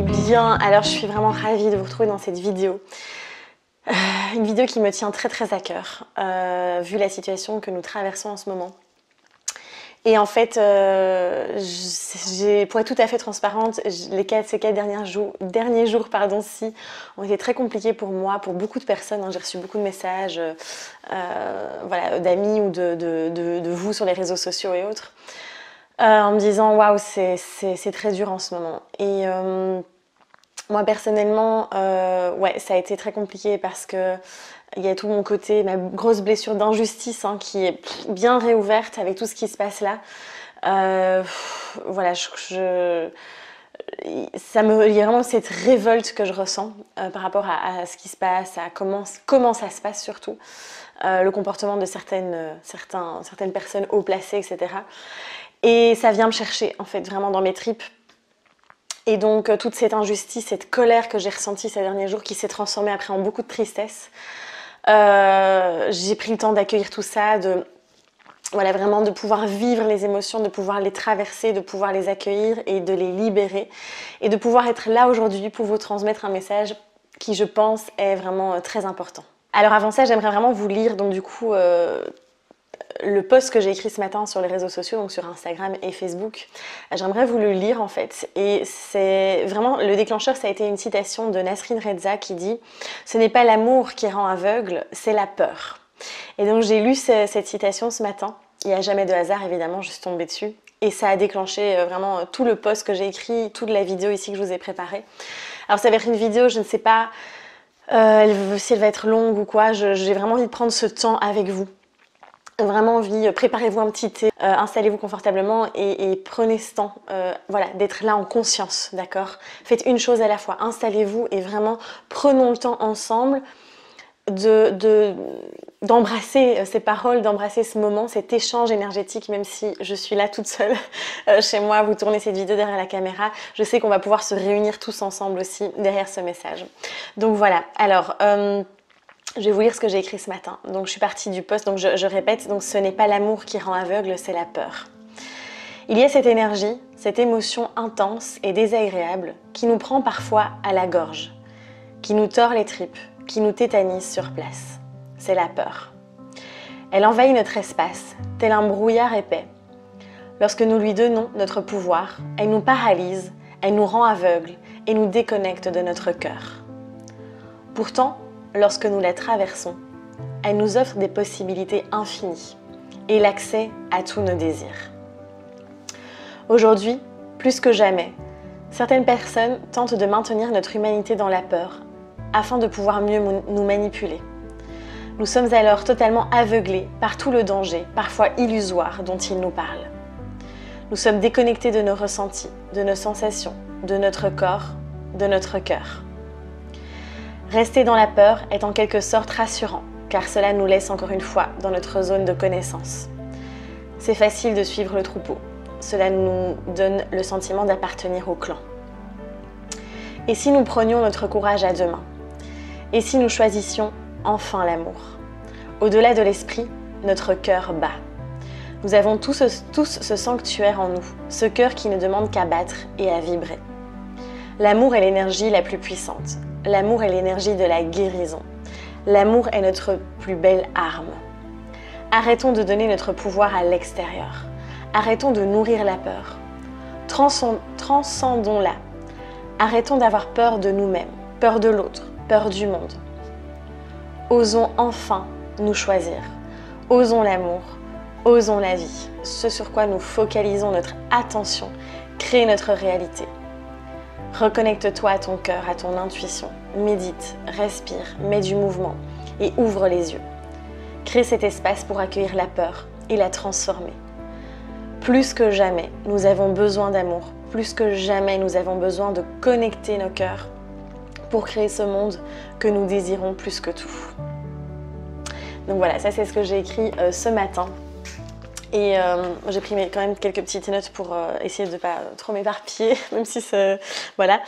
bien, alors je suis vraiment ravie de vous retrouver dans cette vidéo. Une vidéo qui me tient très très à cœur, vu la situation que nous traversons en ce moment. Et en fait, pour être tout à fait transparente, ces 4 derniers jours ci ont été très compliqués pour moi, pour beaucoup de personnes. J'ai reçu beaucoup de messages voilà, d'amis ou de vous sur les réseaux sociaux et autres, en me disant « Waouh, c'est très dur en ce moment ». Et moi personnellement, ouais, ça a été très compliqué parce que il y a tout mon côté, ma grosse blessure d'injustice qui est bien réouverte avec tout ce qui se passe là. Voilà, il y a vraiment cette révolte que je ressens par rapport à ce qui se passe, à comment ça se passe surtout, le comportement de certaines personnes haut placées, etc. Et ça vient me chercher en fait vraiment dans mes tripes. Et donc toute cette injustice, cette colère que j'ai ressentie ces derniers jours qui s'est transformée après en beaucoup de tristesse. J'ai pris le temps d'accueillir tout ça, voilà, vraiment de pouvoir vivre les émotions, de pouvoir les traverser, de pouvoir les accueillir et de les libérer. Et de pouvoir être là aujourd'hui pour vous transmettre un message qui, je pense, est vraiment très important. Alors avant ça, j'aimerais vraiment vous lire donc du coup le post que j'ai écrit ce matin sur les réseaux sociaux, donc sur Instagram et Facebook. J'aimerais vous le lire en fait. Et c'est vraiment, le déclencheur, ça a été une citation de Nasrin Reza qui dit « Ce n'est pas l'amour qui rend aveugle, c'est la peur ». Et donc j'ai lu cette citation ce matin. Il n'y a jamais de hasard évidemment, je suis tombée dessus. Et ça a déclenché vraiment tout le post que j'ai écrit, toute la vidéo ici que je vous ai préparée. Alors ça va être une vidéo, je ne sais pas si elle va être longue ou quoi. J'ai vraiment envie de prendre ce temps avec vous. Vraiment envie, préparez-vous un petit thé, installez-vous confortablement et prenez ce temps voilà, d'être là en conscience, d'accord? Faites une chose à la fois, installez-vous et vraiment prenons le temps ensemble d'embrasser ces paroles, d'embrasser ce moment, cet échange énergétique, même si je suis là toute seule chez moi, vous tournez cette vidéo derrière la caméra, je sais qu'on va pouvoir se réunir tous ensemble aussi derrière ce message. Donc voilà, alors je vais vous lire ce que j'ai écrit ce matin. Donc je suis partie du post, donc je répète, donc ce n'est pas l'amour qui rend aveugle, c'est la peur. Il y a cette énergie, cette émotion intense et désagréable qui nous prend parfois à la gorge, qui nous tord les tripes, qui nous tétanise sur place. C'est la peur. Elle envahit notre espace, tel un brouillard épais. Lorsque nous lui donnons notre pouvoir, elle nous paralyse, elle nous rend aveugles et nous déconnecte de notre cœur. Pourtant, lorsque nous la traversons, elle nous offre des possibilités infinies et l'accès à tous nos désirs. Aujourd'hui, plus que jamais, certaines personnes tentent de maintenir notre humanité dans la peur afin de pouvoir mieux nous manipuler. Nous sommes alors totalement aveuglés par tout le danger, parfois illusoire, dont ils nous parlent. Nous sommes déconnectés de nos ressentis, de nos sensations, de notre corps, de notre cœur. Rester dans la peur est en quelque sorte rassurant, car cela nous laisse encore une fois dans notre zone de connaissance. C'est facile de suivre le troupeau. Cela nous donne le sentiment d'appartenir au clan. Et si nous prenions notre courage à deux mains? Et si nous choisissions enfin l'amour? Au-delà de l'esprit, notre cœur bat. Nous avons tous ce sanctuaire en nous, ce cœur qui ne demande qu'à battre et à vibrer. L'amour est l'énergie la plus puissante. L'amour est l'énergie de la guérison. L'amour est notre plus belle arme. Arrêtons de donner notre pouvoir à l'extérieur. Arrêtons de nourrir la peur. Transcendons-la. Arrêtons d'avoir peur de nous-mêmes, peur de l'autre, peur du monde. Osons enfin nous choisir. Osons l'amour, osons la vie. Ce sur quoi nous focalisons notre attention crée notre réalité. Reconnecte-toi à ton cœur, à ton intuition. Médite, respire, mets du mouvement et ouvre les yeux. Crée cet espace pour accueillir la peur et la transformer. Plus que jamais, nous avons besoin d'amour. Plus que jamais, nous avons besoin de connecter nos cœurs pour créer ce monde que nous désirons plus que tout. Donc voilà, ça c'est ce que j'ai écrit ce matin. Et j'ai pris quand même quelques petites notes pour essayer de ne pas trop m'éparpiller, même si c'est... Voilà.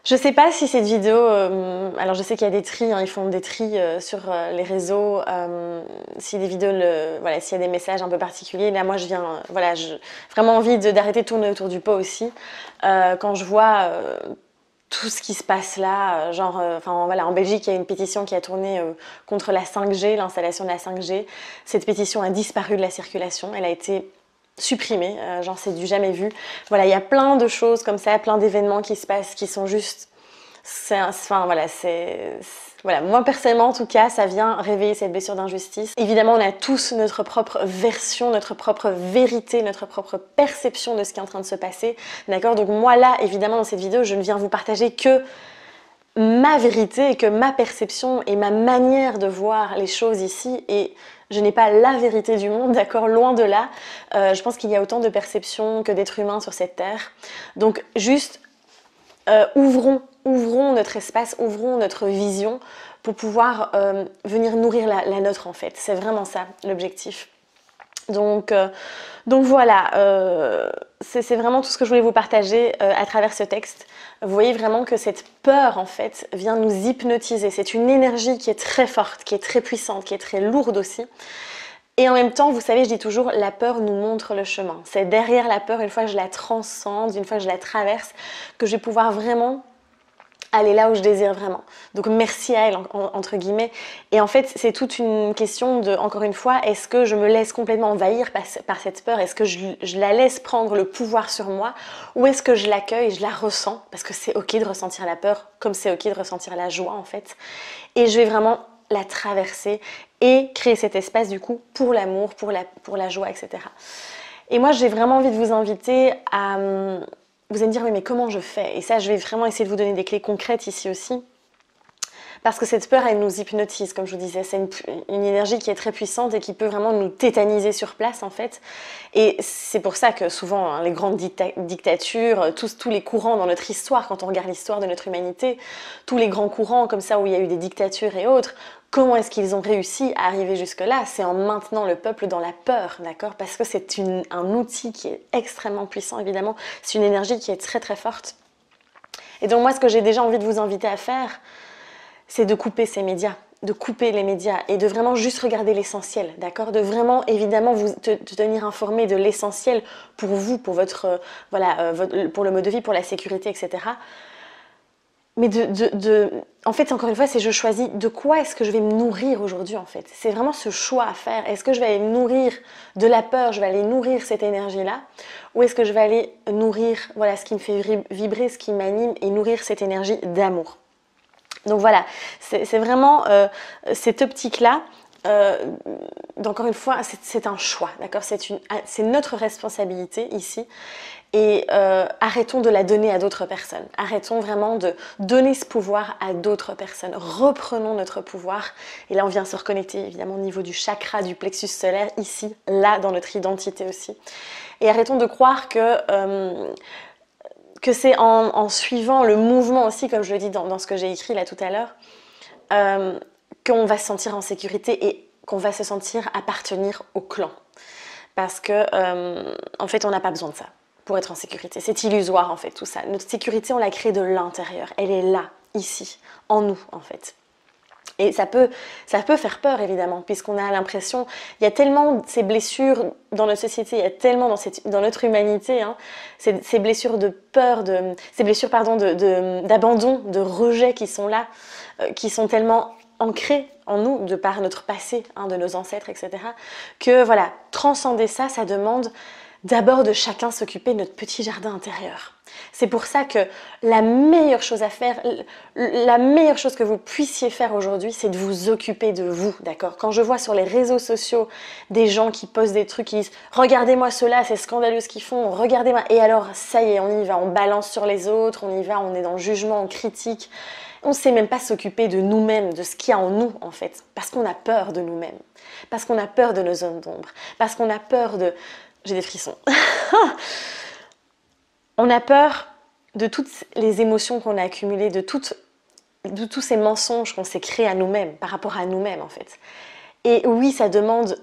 Je sais pas si cette vidéo... alors je sais qu'il y a des tris, ils font des tris sur les réseaux. Si des vidéos, voilà, s'il y a des messages un peu particuliers, là moi je viens... voilà, j'ai vraiment envie d'arrêter de tourner autour du pot aussi. Quand je vois tout ce qui se passe là, enfin voilà, en Belgique, il y a une pétition qui a tourné contre la 5G, l'installation de la 5G. Cette pétition a disparu de la circulation, elle a été supprimée, genre c'est du jamais vu. Voilà, il y a plein de choses comme ça, plein d'événements qui se passent, qui sont juste... Voilà, moi personnellement en tout cas, ça vient réveiller cette blessure d'injustice. Évidemment, on a tous notre propre version, notre propre vérité, notre propre perception de ce qui est en train de se passer. D'accord? Donc moi là, évidemment, dans cette vidéo, je ne viens vous partager que ma vérité et que ma perception et ma manière de voir les choses ici, et je n'ai pas la vérité du monde, d'accord, loin de là. Je pense qu'il y a autant de perceptions que d'êtres humains sur cette terre. Donc juste ouvrons notre espace, ouvrons notre vision pour pouvoir venir nourrir la nôtre en fait. C'est vraiment ça l'objectif. Donc voilà, c'est vraiment tout ce que je voulais vous partager à travers ce texte. Vous voyez vraiment que cette peur en fait vient nous hypnotiser. C'est une énergie qui est très forte, qui est très puissante, qui est très lourde aussi. Et en même temps, vous savez, je dis toujours, la peur nous montre le chemin. C'est derrière la peur, une fois que je la transcende, une fois que je la traverse, que je vais pouvoir vraiment aller là où je désire vraiment. Donc merci à elle, entre guillemets. Et en fait, c'est toute une question de, encore une fois, est-ce que je me laisse complètement envahir par cette peur? Est-ce que je la laisse prendre le pouvoir sur moi? Ou est-ce que je l'accueille et je la ressens? Parce que c'est ok de ressentir la peur, comme c'est ok de ressentir la joie en fait. Et je vais vraiment la traverser et créer cet espace du coup pour l'amour, pour la joie, etc. Et moi, j'ai vraiment envie de vous inviter à... Vous allez me dire, oui, mais comment je fais? Et ça, je vais vraiment essayer de vous donner des clés concrètes ici aussi. Parce que cette peur, elle nous hypnotise, comme je vous disais. C'est une énergie qui est très puissante et qui peut vraiment nous tétaniser sur place, en fait. Et c'est pour ça que souvent, hein, les grandes dictatures, tous les courants dans notre histoire, quand on regarde l'histoire de notre humanité, tous les grands courants comme ça où il y a eu des dictatures et autres, comment est-ce qu'ils ont réussi à arriver jusque-là? C'est en maintenant le peuple dans la peur, d'accord? Parce que c'est un outil qui est extrêmement puissant, évidemment. C'est une énergie qui est très très forte. Et donc moi, ce que j'ai déjà envie de vous inviter à faire, c'est de couper ces médias, de couper les médias et de vraiment juste regarder l'essentiel, d'accord? De vraiment, évidemment, vous tenir informé de l'essentiel pour vous, pour pour le mode de vie, pour la sécurité, etc. Mais en fait, encore une fois, c'est je choisis de quoi est-ce que je vais me nourrir aujourd'hui, en fait. C'est vraiment ce choix à faire. Est-ce que je vais aller me nourrir de la peur, je vais aller nourrir cette énergie-là? Ou est-ce que je vais aller nourrir, voilà, ce qui me fait vibrer, ce qui m'anime et nourrir cette énergie d'amour? Donc voilà, c'est vraiment cette optique-là. Encore une fois, c'est un choix, d'accord? C'est notre responsabilité ici. Et arrêtons de la donner à d'autres personnes. Arrêtons vraiment de donner ce pouvoir à d'autres personnes. Reprenons notre pouvoir. Et là, on vient se reconnecter évidemment au niveau du chakra, du plexus solaire, ici, là, dans notre identité aussi. Et arrêtons de croire que c'est en suivant le mouvement aussi, comme je le dis dans ce que j'ai écrit là tout à l'heure, qu'on va se sentir en sécurité et qu'on va se sentir appartenir au clan. Parce que, en fait, on n'a pas besoin de ça pour être en sécurité. C'est illusoire, en fait, tout ça. Notre sécurité, on l'a créée de l'intérieur. Elle est là, ici, en nous, en fait. Et ça peut faire peur, évidemment, puisqu'on a l'impression... Il y a tellement ces blessures dans notre société, il y a tellement dans notre humanité, hein, ces blessures de peur, ces blessures d'abandon, de rejet qui sont là, qui sont tellement ancrées en nous, de par notre passé, hein, de nos ancêtres, etc., que voilà, transcender ça, ça demande d'abord de chacun s'occuper de notre petit jardin intérieur. C'est pour ça que la meilleure chose à faire, la meilleure chose que vous puissiez faire aujourd'hui, c'est de vous occuper de vous, d'accord? Quand je vois sur les réseaux sociaux des gens qui postent des trucs, qui disent « Regardez-moi cela, c'est scandaleux ce qu'ils font, regardez-moi » et alors, ça y est, on y va, on balance sur les autres, on y va, on est dans le jugement, on critique. On ne sait même pas s'occuper de nous-mêmes, de ce qu'il y a en nous, en fait, parce qu'on a peur de nous-mêmes, parce qu'on a peur de nos zones d'ombre, parce qu'on a peur de... J'ai des frissons. On a peur de toutes les émotions qu'on a accumulées, de tous ces mensonges qu'on s'est créés à nous-mêmes, par rapport à nous-mêmes en fait. Et oui, ça demande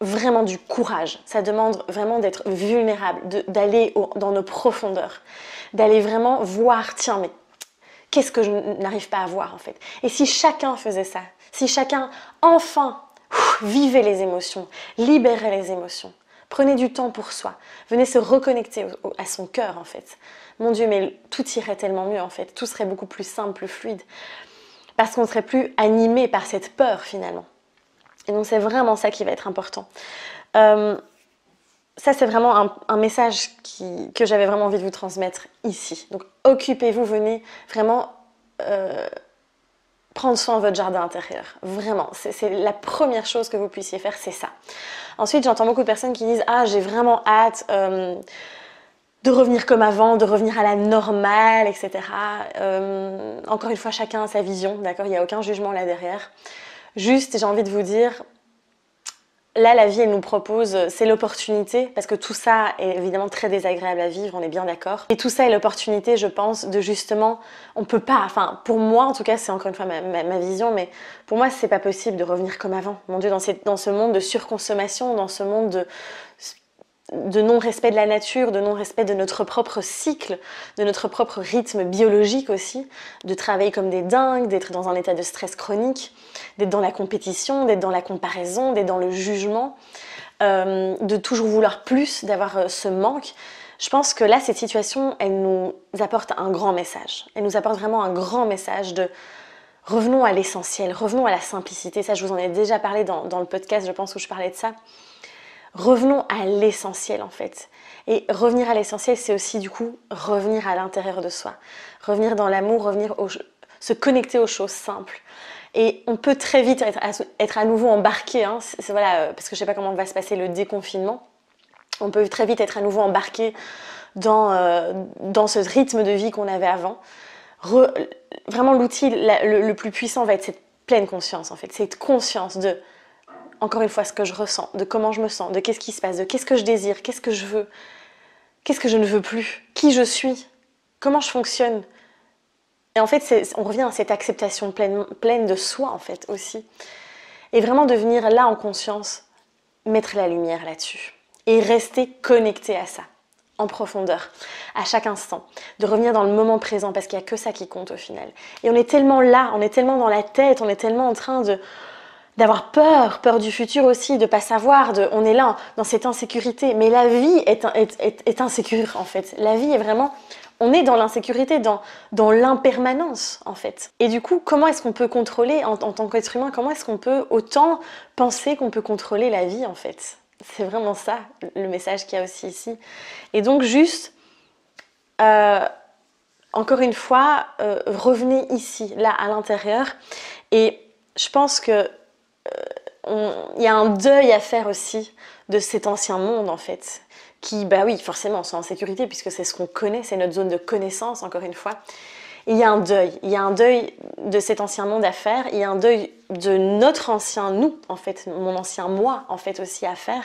vraiment du courage, ça demande vraiment d'être vulnérable, d'aller dans nos profondeurs, d'aller vraiment voir, tiens, mais qu'est-ce que je n'arrive pas à voir en fait? Et si chacun faisait ça, si chacun enfin vivait les émotions, libérait les émotions, prenez du temps pour soi, venez se reconnecter à son cœur en fait. mon Dieu, mais tout irait tellement mieux en fait. Tout serait beaucoup plus simple, plus fluide. Parce qu'on ne serait plus animé par cette peur finalement. Et donc c'est vraiment ça qui va être important. Ça c'est vraiment un message que j'avais vraiment envie de vous transmettre ici. Donc occupez-vous, venez vraiment prendre soin de votre jardin intérieur. Vraiment, c'est la première chose que vous puissiez faire, c'est ça. Ensuite, j'entends beaucoup de personnes qui disent « Ah, j'ai vraiment hâte de revenir comme avant, de revenir à la normale, etc. » Encore une fois, chacun a sa vision, d'accord? Il n'y a aucun jugement là derrière. Juste, j'ai envie de vous dire, là, la vie, elle nous propose, c'est l'opportunité, parce que tout ça est évidemment très désagréable à vivre, on est bien d'accord. Et tout ça est l'opportunité, je pense, de justement, on peut pas, enfin, pour moi, en tout cas, c'est encore une fois ma vision, mais pour moi, c'est pas possible de revenir comme avant. Mon Dieu, dans ce monde de surconsommation, dans ce monde de non-respect de la nature, de non-respect de notre propre cycle, de notre propre rythme biologique aussi, de travailler comme des dingues, d'être dans un état de stress chronique, d'être dans la compétition, d'être dans la comparaison, d'être dans le jugement, de toujours vouloir plus, d'avoir ce manque. Je pense que là, cette situation, elle nous apporte un grand message. Elle nous apporte vraiment un grand message de revenons à l'essentiel, revenons à la simplicité. Ça, je vous en ai déjà parlé dans le podcast, je pense, où je parlais de ça. Revenons à l'essentiel en fait. Et revenir à l'essentiel, c'est aussi du coup revenir à l'intérieur de soi. Revenir dans l'amour, se connecter aux choses simples. Et on peut très vite être à nouveau embarqué, hein, voilà, parce que je ne sais pas comment va se passer le déconfinement. On peut très vite être à nouveau embarqué dans ce rythme de vie qu'on avait avant. Vraiment l'outil le plus puissant va être cette pleine conscience en fait. Cette conscience de... Encore une fois, ce que je ressens, de comment je me sens, de qu'est-ce qui se passe, de qu'est-ce que je désire, qu'est-ce que je veux, qu'est-ce que je ne veux plus, qui je suis, comment je fonctionne. Et en fait, on revient à cette acceptation pleine de soi, en fait, aussi. Et vraiment devenir là en conscience, mettre la lumière là-dessus. Et rester connecté à ça, en profondeur, à chaque instant. De revenir dans le moment présent, parce qu'il n'y a que ça qui compte au final. Et on est tellement là, on est tellement dans la tête, on est tellement en train d'avoir peur du futur aussi, de pas savoir, on est là dans cette insécurité. Mais la vie est insécure en fait. La vie est vraiment, on est dans l'insécurité, dans l'impermanence en fait. Et du coup, comment est-ce qu'on peut contrôler en tant qu'être humain, comment est-ce qu'on peut autant penser qu'on peut contrôler la vie en fait? C'est vraiment ça le message qu'il y a aussi ici. Et donc juste, encore une fois, revenez ici, là à l'intérieur. Et je pense que il y a un deuil à faire aussi de cet ancien monde en fait, qui, bah oui, forcément, sont en sécurité puisque c'est ce qu'on connaît, c'est notre zone de connaissance, encore une fois. Et il y a un deuil de cet ancien monde à faire, il y a un deuil de notre ancien nous, en fait, mon ancien moi, en fait, aussi à faire.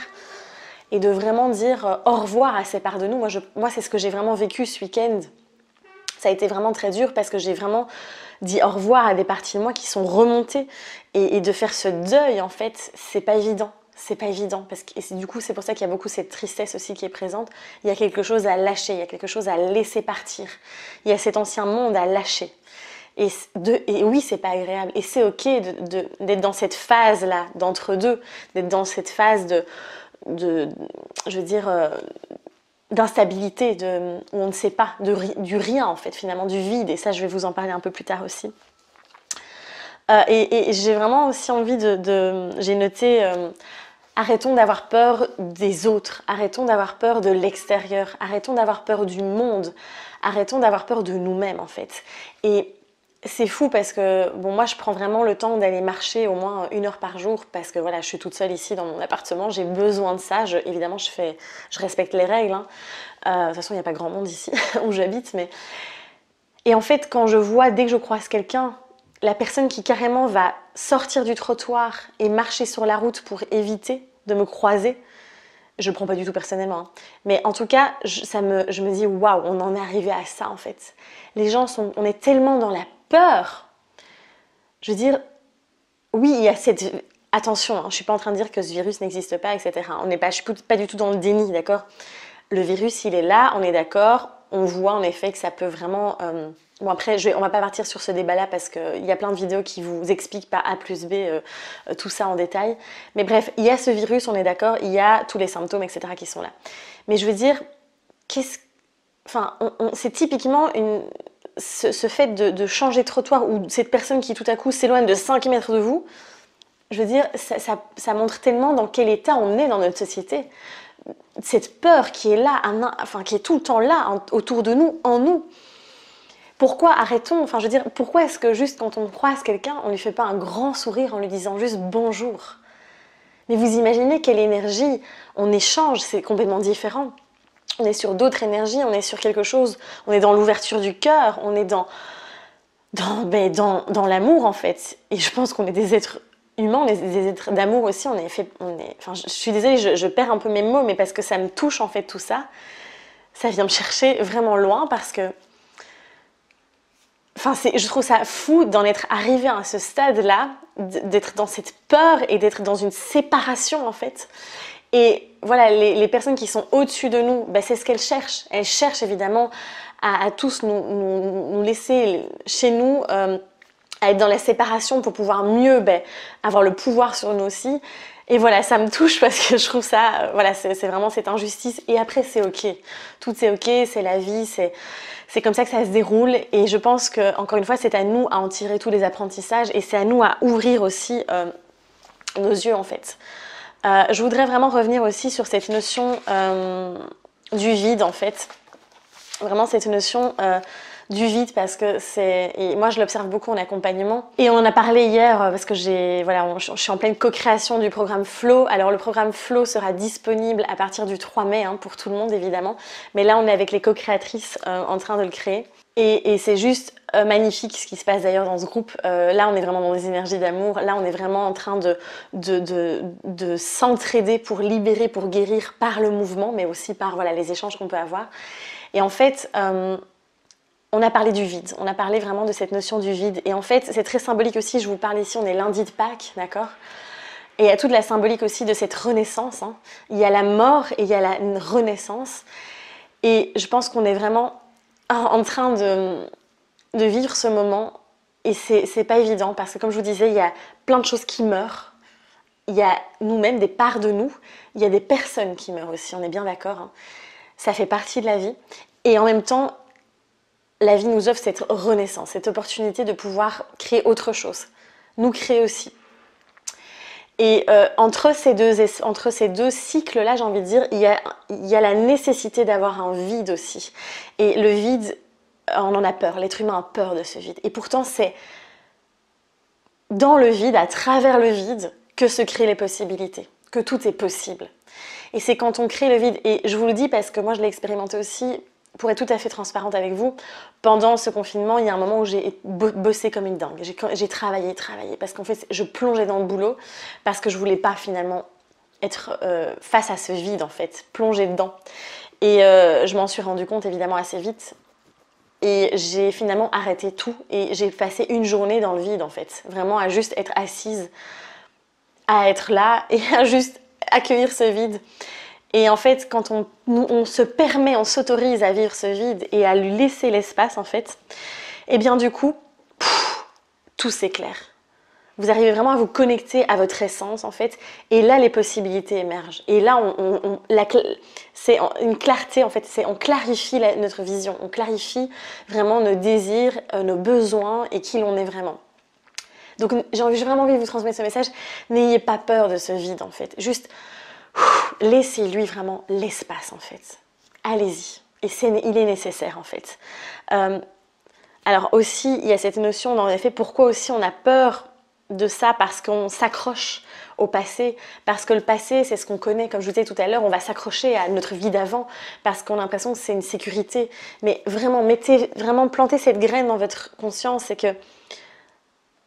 Et de vraiment dire au revoir à ces parts de nous. Moi c'est ce que j'ai vraiment vécu ce week-end. Ça a été vraiment très dur parce que j'ai vraiment dit au revoir à des parties de moi qui sont remontées. Et de faire ce deuil, en fait, c'est pas évident. C'est pas évident. Du coup, c'est pour ça qu'il y a beaucoup cette tristesse aussi qui est présente. Il y a quelque chose à lâcher, il y a quelque chose à laisser partir. Il y a cet ancien monde à lâcher. Et oui, c'est pas agréable. Et c'est ok d'être dans cette phase-là, d'entre-deux. D'être dans cette phase je veux dire... d'instabilité, où on ne sait pas, du rien en fait, finalement, du vide. Et ça, je vais vous en parler un peu plus tard aussi. Et j'ai vraiment aussi envie j'ai noté, arrêtons d'avoir peur des autres, arrêtons d'avoir peur de l'extérieur, arrêtons d'avoir peur du monde, arrêtons d'avoir peur de nous-mêmes en fait. Et c'est fou parce que, bon, moi je prends vraiment le temps d'aller marcher au moins 1 heure par jour parce que voilà, je suis toute seule ici dans mon appartement, j'ai besoin de ça, évidemment je respecte les règles, hein. De toute façon il n'y a pas grand monde ici où j'habite, mais... Et en fait quand je vois, dès que je croise quelqu'un, la personne qui carrément va sortir du trottoir et marcher sur la route pour éviter de me croiser, je le prends pas du tout personnellement, hein. Mais en tout cas, je me dis waouh, on en est arrivé à ça en fait. Les gens on est tellement dans la peur. Je veux dire, oui, il y a cette... Attention, hein, je ne suis pas en train de dire que ce virus n'existe pas, etc. Je ne suis pas du tout dans le déni, d'accord? Le virus, il est là, on est d'accord. On voit en effet que ça peut vraiment... Bon après, on va pas partir sur ce débat-là parce qu'il y a plein de vidéos qui vous expliquent par A plus B tout ça en détail. Mais bref, il y a ce virus, on est d'accord, il y a tous les symptômes, etc. qui sont là. Mais je veux dire, enfin, c'est typiquement ce fait de changer de trottoir ou cette personne qui tout à coup s'éloigne de 5 mètres de vous, je veux dire, ça montre tellement dans quel état on est dans notre société. Cette peur qui est là, enfin qui est tout le temps là, autour de nous, en nous. Pourquoi arrêtons, enfin je veux dire, pourquoi est-ce que juste quand on croise quelqu'un, on ne lui fait pas un grand sourire en lui disant juste bonjour? Mais vous imaginez quelle énergie on échange, c'est complètement différent. On est sur d'autres énergies, on est sur quelque chose, on est dans l'ouverture du cœur, on est dans l'amour en fait. Et je pense qu'on est des êtres humains, on est des êtres d'amour aussi. Enfin, je suis désolée, je perds un peu mes mots, mais parce que ça me touche en fait tout ça. Ça vient me chercher vraiment loin parce que, enfin, je trouve ça fou d'en être arrivé à ce stade-là, d'être dans cette peur et d'être dans une séparation en fait. Et voilà, les personnes qui sont au-dessus de nous, ben, c'est ce qu'elles cherchent. Elles cherchent évidemment à tous nous laisser chez nous, à être dans la séparation pour pouvoir mieux avoir le pouvoir sur nous aussi. Et voilà, ça me touche parce que je trouve ça, voilà, c'est vraiment cette injustice. Et après, c'est ok. Tout est ok, c'est la vie, c'est comme ça que ça se déroule. Et je pense que, encore une fois, c'est à nous à en tirer tous les apprentissages et c'est à nous à ouvrir aussi nos yeux en fait. Je voudrais vraiment revenir aussi sur cette notion du vide en fait. Vraiment cette notion du vide parce que et moi je l'observe beaucoup en accompagnement. Et on en a parlé hier parce que je suis en pleine co-création du programme Flow. Alors le programme Flow sera disponible à partir du 3 mai pour tout le monde évidemment. Mais là on est avec les co-créatrices en train de le créer. Et c'est juste magnifique ce qui se passe d'ailleurs dans ce groupe. Là, on est vraiment dans des énergies d'amour. Là, on est vraiment en train de s'entraider pour libérer, pour guérir par le mouvement, mais aussi par voilà, les échanges qu'on peut avoir. Et en fait, on a parlé du vide. On a parlé vraiment de cette notion du vide. Et en fait, c'est très symbolique aussi. Je vous parle ici, on est lundi de Pâques, d'accord ? Et il y a toute la symbolique aussi de cette renaissance. Il y a la mort et il y a la renaissance. Et je pense qu'on est vraiment en train de vivre ce moment et c'est pas évident parce que comme je vous disais, il y a plein de choses qui meurent, il y a nous-mêmes des parts de nous, il y a des personnes qui meurent aussi, on est bien d'accord, ça fait partie de la vie et en même temps la vie nous offre cette renaissance, cette opportunité de pouvoir créer autre chose, nous créer aussi. Et entre ces deux cycles-là, j'ai envie de dire, il y a la nécessité d'avoir un vide aussi. Et le vide, on en a peur, l'être humain a peur de ce vide. Et pourtant, c'est dans le vide, à travers le vide, que se créent les possibilités, que tout est possible. Et c'est quand on crée le vide, et je vous le dis parce que moi je l'ai expérimenté aussi, pour être tout à fait transparente avec vous, pendant ce confinement, il y a un moment où j'ai bossé comme une dingue. J'ai travaillé, parce qu'en fait, je plongeais dans le boulot, parce que je voulais pas finalement être face à ce vide, en fait, plonger dedans. Et je m'en suis rendu compte évidemment assez vite. Et j'ai finalement arrêté tout, et j'ai passé une journée dans le vide, en fait. Vraiment à juste être assise, à être là, et à juste accueillir ce vide. Et en fait, quand on se permet, on s'autorise à vivre ce vide et à lui laisser l'espace, en fait, et bien du coup, tout s'éclaire. Vous arrivez vraiment à vous connecter à votre essence, en fait, et là, les possibilités émergent. Et là, c'est une clarté, en fait, on clarifie notre vision, on clarifie vraiment nos désirs, nos besoins et qui l'on est vraiment. Donc, j'ai vraiment envie de vous transmettre ce message. N'ayez pas peur de ce vide, en fait. Juste, laissez-lui vraiment l'espace, en fait. Allez-y. Et il est nécessaire, en fait. Alors aussi, il y a cette notion, en effet, pourquoi aussi on a peur de ça, parce qu'on s'accroche au passé, parce que le passé, c'est ce qu'on connaît. Comme je vous disais tout à l'heure, on va s'accrocher à notre vie d'avant, parce qu'on a l'impression que c'est une sécurité. Mais vraiment, plantez cette graine dans votre conscience, c'est que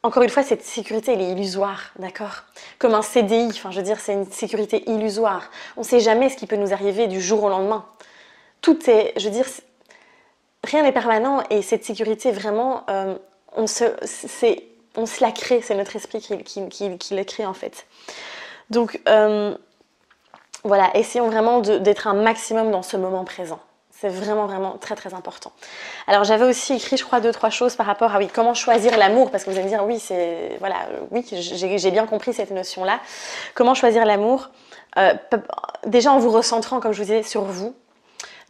encore une fois, cette sécurité, elle est illusoire, d'accord ? Comme un CDI, enfin, je veux dire, c'est une sécurité illusoire. On ne sait jamais ce qui peut nous arriver du jour au lendemain. Tout est, je veux dire, rien n'est permanent et cette sécurité, vraiment, on se la crée, c'est notre esprit qui le crée en fait. Donc, voilà, essayons vraiment d'être un maximum dans ce moment présent. C'est vraiment, vraiment très, très important. Alors, j'avais aussi écrit, je crois, 2-3 choses par rapport à, oui, comment choisir l'amour, parce que vous allez me dire, oui, j'ai bien compris cette notion-là. Comment choisir l'amour ? Déjà en vous recentrant, comme je vous disais, sur vous.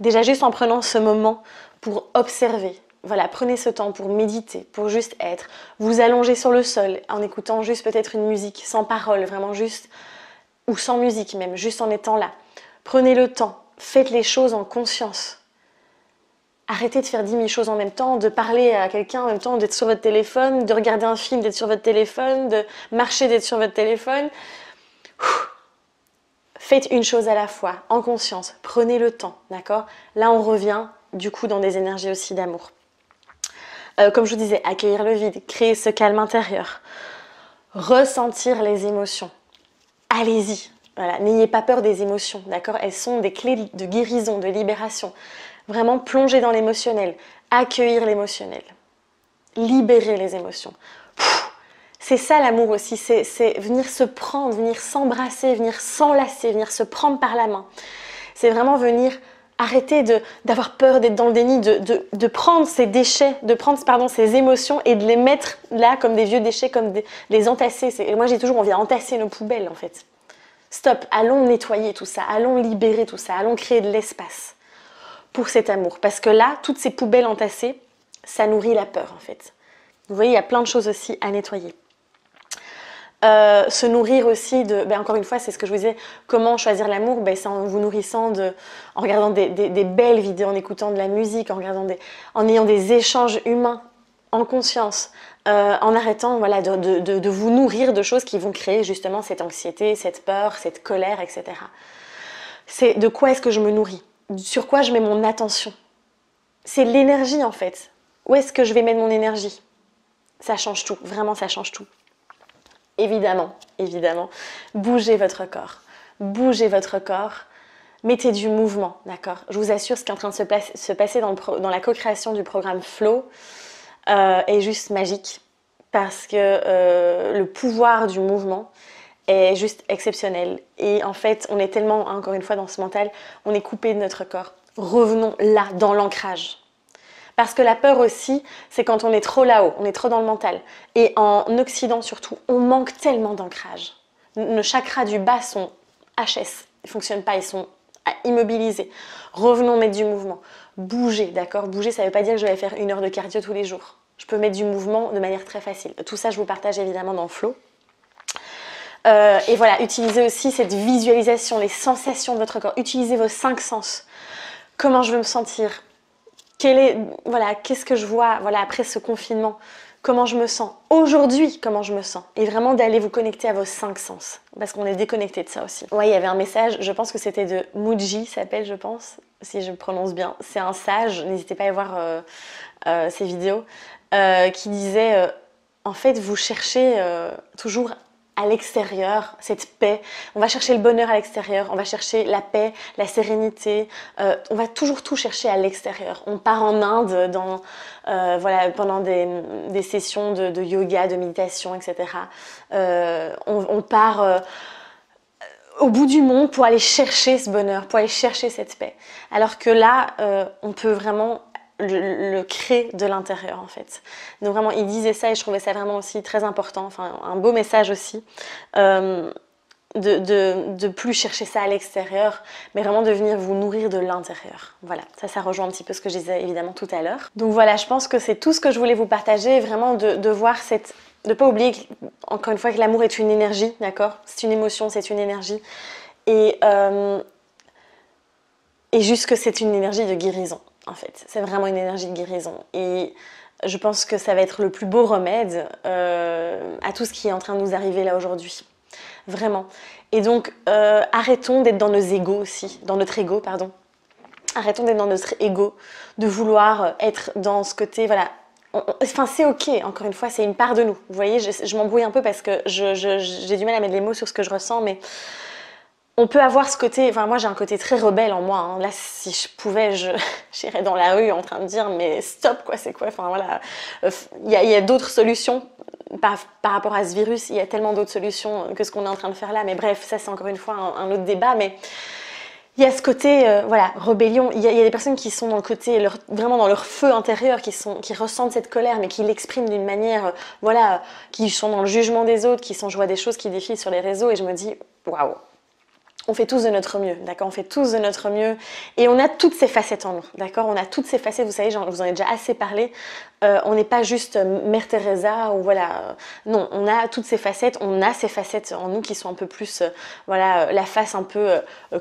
Déjà juste en prenant ce moment pour observer. Voilà, prenez ce temps pour méditer, pour juste être. Vous allongez sur le sol en écoutant juste peut-être une musique sans parole, vraiment juste, ou sans musique même, juste en étant là. Prenez le temps, faites les choses en conscience. Arrêtez de faire 10 000 choses en même temps, de parler à quelqu'un en même temps, d'être sur votre téléphone, de regarder un film, d'être sur votre téléphone, de marcher, d'être sur votre téléphone. Faites une chose à la fois, en conscience, prenez le temps, d'accord? Là, on revient du coup dans des énergies aussi d'amour. Comme je vous disais, accueillir le vide, créer ce calme intérieur, ressentir les émotions. Allez-y, voilà, n'ayez pas peur des émotions, d'accord? Elles sont des clés de guérison, de libération. Vraiment plonger dans l'émotionnel, accueillir l'émotionnel, libérer les émotions. C'est ça l'amour aussi, c'est venir se prendre, venir s'embrasser, venir s'enlacer, venir se prendre par la main. C'est vraiment venir arrêter d'avoir peur d'être dans le déni, de prendre ces déchets, de prendre ces émotions et de les mettre là comme des vieux déchets, comme les entasser. Moi j'ai toujours envie d'entasser nos poubelles en fait. Stop, allons nettoyer tout ça, allons libérer tout ça, allons créer de l'espace pour cet amour. Parce que là, toutes ces poubelles entassées, ça nourrit la peur en fait. Vous voyez, il y a plein de choses aussi à nettoyer. Se nourrir aussi de, encore une fois, c'est ce que je vous disais, comment choisir l'amour, c'est en vous nourrissant, en regardant des belles vidéos, en écoutant de la musique, en ayant des échanges humains, en conscience, en arrêtant voilà, de vous nourrir de choses qui vont créer justement cette anxiété, cette peur, cette colère, etc. C'est de quoi est-ce que je me nourris? Sur quoi je mets mon attention? C'est l'énergie en fait. Où est-ce que je vais mettre mon énergie? Ça change tout, vraiment ça change tout. Évidemment, évidemment, bougez votre corps. Bougez votre corps, mettez du mouvement, d'accord? Je vous assure, ce qui est en train de se passer dans la co-création du programme Flow est juste magique parce que le pouvoir du mouvement est juste exceptionnel. Et en fait, on est tellement, encore une fois, dans ce mental, on est coupé de notre corps. Revenons là, dans l'ancrage. Parce que la peur aussi, c'est quand on est trop là-haut, on est trop dans le mental. Et en Occident surtout, on manque tellement d'ancrage. Nos chakras du bas sont HS, ils ne fonctionnent pas, ils sont immobilisés. Revenons mettre du mouvement. Bouger, d'accord? Bouger, ça ne veut pas dire que je vais faire 1 heure de cardio tous les jours. Je peux mettre du mouvement de manière très facile. Tout ça, je vous partage évidemment dans Flow. Et voilà, utilisez aussi cette visualisation, les sensations de votre corps. Utilisez vos 5 sens. Comment je veux me sentir? Qu'est-ce que je vois après ce confinement? Comment je me sens? Aujourd'hui, comment je me sens? Et vraiment d'aller vous connecter à vos 5 sens. Parce qu'on est déconnecté de ça aussi. Ouais, il y avait un message, je pense que c'était de Muji, s'appelle, je pense, si je prononce bien. C'est un sage, n'hésitez pas à aller voir ses vidéos, qui disait, en fait, vous cherchez toujours à l'extérieur, cette paix. On va chercher le bonheur à l'extérieur, on va chercher la paix, la sérénité. On va toujours tout chercher à l'extérieur. On part en Inde pendant des sessions de yoga, de méditation, etc. On part au bout du monde pour aller chercher ce bonheur, pour aller chercher cette paix. Alors que là, on peut vraiment le créer de l'intérieur en fait. Donc vraiment il disait ça et je trouvais ça vraiment aussi très important, enfin un beau message aussi, de plus chercher ça à l'extérieur mais vraiment de venir vous nourrir de l'intérieur. Voilà, ça rejoint un petit peu ce que je disais évidemment tout à l'heure. Donc voilà, je pense que c'est tout ce que je voulais vous partager, vraiment de voir de ne pas oublier encore une fois que l'amour est une énergie, d'accord? C'est une émotion, c'est une énergie et juste que c'est une énergie de guérison. En fait, c'est vraiment une énergie de guérison et je pense que ça va être le plus beau remède à tout ce qui est en train de nous arriver là aujourd'hui, vraiment. Et donc arrêtons d'être dans nos égos aussi, dans notre ego, pardon. Arrêtons d'être dans notre ego, de vouloir être dans ce côté, voilà. Enfin c'est ok, encore une fois, c'est une part de nous. Vous voyez, je m'embrouille un peu parce que j'ai du mal à mettre les mots sur ce que je ressens, mais on peut avoir ce côté, enfin moi j'ai un côté très rebelle en moi, hein. Là si je pouvais, j'irais dans la rue en train de dire mais stop quoi, c'est quoi, enfin voilà, il y a d'autres solutions par rapport à ce virus, il y a tellement d'autres solutions que ce qu'on est en train de faire là, mais bref, ça c'est encore une fois un autre débat, mais il y a ce côté, rébellion, il y a des personnes qui sont dans le côté, vraiment dans leur feu intérieur, qui ressentent cette colère, mais qui l'expriment d'une manière, qui sont dans le jugement des autres, je vois des choses qui défilent sur les réseaux et je me dis, waouh. On fait tous de notre mieux, d'accord? On fait tous de notre mieux et on a toutes ces facettes en nous, d'accord? On a toutes ces facettes, vous savez, je vous en ai déjà assez parlé. On n'est pas juste Mère Teresa ou voilà. Non, on a toutes ces facettes, on a ces facettes en nous qui sont un peu plus, voilà, la face un peu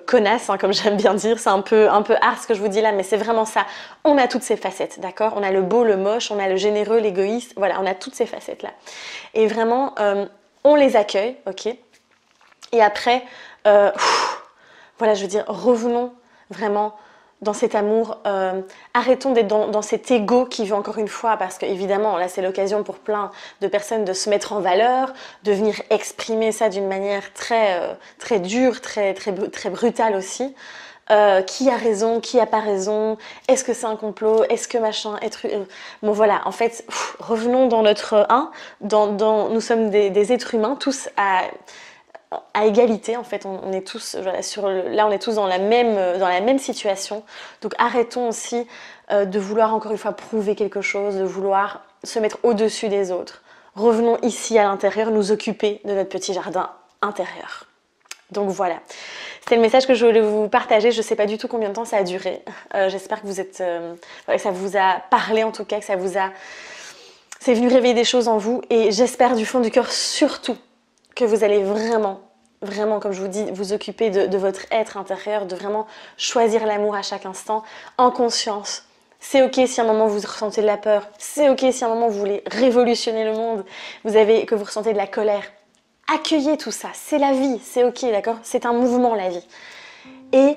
connasse, hein, comme j'aime bien dire. C'est un peu hard ce que je vous dis là, mais c'est vraiment ça. On a toutes ces facettes, d'accord? On a le beau, le moche, on a le généreux, l'égoïste. Voilà, on a toutes ces facettes-là. Et vraiment, on les accueille, ok? Et après... voilà, je veux dire, revenons vraiment dans cet amour, arrêtons d'être dans cet ego qui veut encore une fois, parce que évidemment là c'est l'occasion pour plein de personnes de se mettre en valeur, de venir exprimer ça d'une manière très dure, très brutale aussi. Qui a raison, qui a pas raison, est-ce que c'est un complot, est-ce que machin, bon voilà, en fait, revenons dans notre nous sommes des êtres humains, tous à égalité en fait, on est tous voilà, là on est tous dans la même situation, donc arrêtons aussi de vouloir encore une fois prouver quelque chose, de vouloir se mettre au-dessus des autres. Revenons ici à l'intérieur, nous occuper de notre petit jardin intérieur. Donc voilà, c'était le message que je voulais vous partager. Je ne sais pas du tout combien de temps ça a duré, j'espère que que ça vous a parlé en tout cas, que c'est venu réveiller des choses en vous, et j'espère du fond du cœur surtout que vous allez vraiment, comme je vous dis, vous occuper de votre être intérieur, de vraiment choisir l'amour à chaque instant, en conscience. C'est ok si à un moment vous ressentez de la peur, c'est ok si à un moment vous voulez révolutionner le monde, que vous ressentez de la colère. Accueillez tout ça, c'est la vie, c'est ok, d'accord? C'est un mouvement, la vie. Et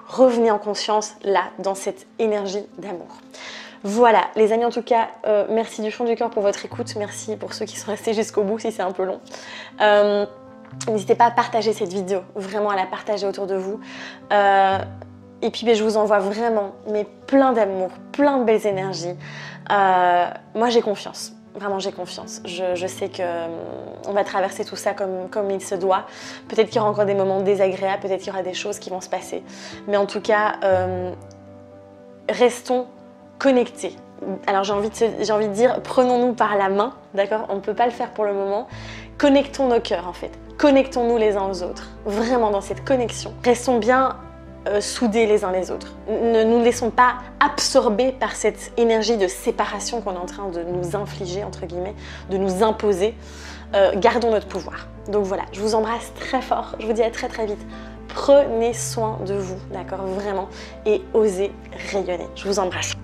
revenez en conscience, là, dans cette énergie d'amour. Voilà, les amis, en tout cas, merci du fond du cœur pour votre écoute. Merci pour ceux qui sont restés jusqu'au bout, si c'est un peu long. N'hésitez pas à partager cette vidéo, vraiment à la partager autour de vous. Et puis, je vous envoie vraiment plein d'amour, plein de belles énergies. Moi, j'ai confiance. Vraiment, j'ai confiance. Je sais qu'on va traverser tout ça comme il se doit. Peut-être qu'il y aura encore des moments désagréables, peut-être qu'il y aura des choses qui vont se passer. Mais en tout cas, restons connectés. Alors j'ai envie de dire, prenons-nous par la main, d'accord? On ne peut pas le faire pour le moment. Connectons nos cœurs en fait. Connectons-nous les uns aux autres. Vraiment dans cette connexion. Restons bien soudés les uns les autres. Ne nous laissons pas absorber par cette énergie de séparation qu'on est en train de nous infliger, entre guillemets, de nous imposer. Gardons notre pouvoir. Donc voilà, je vous embrasse très fort. Je vous dis à très vite. Prenez soin de vous, d'accord? Vraiment. Et osez rayonner. Je vous embrasse.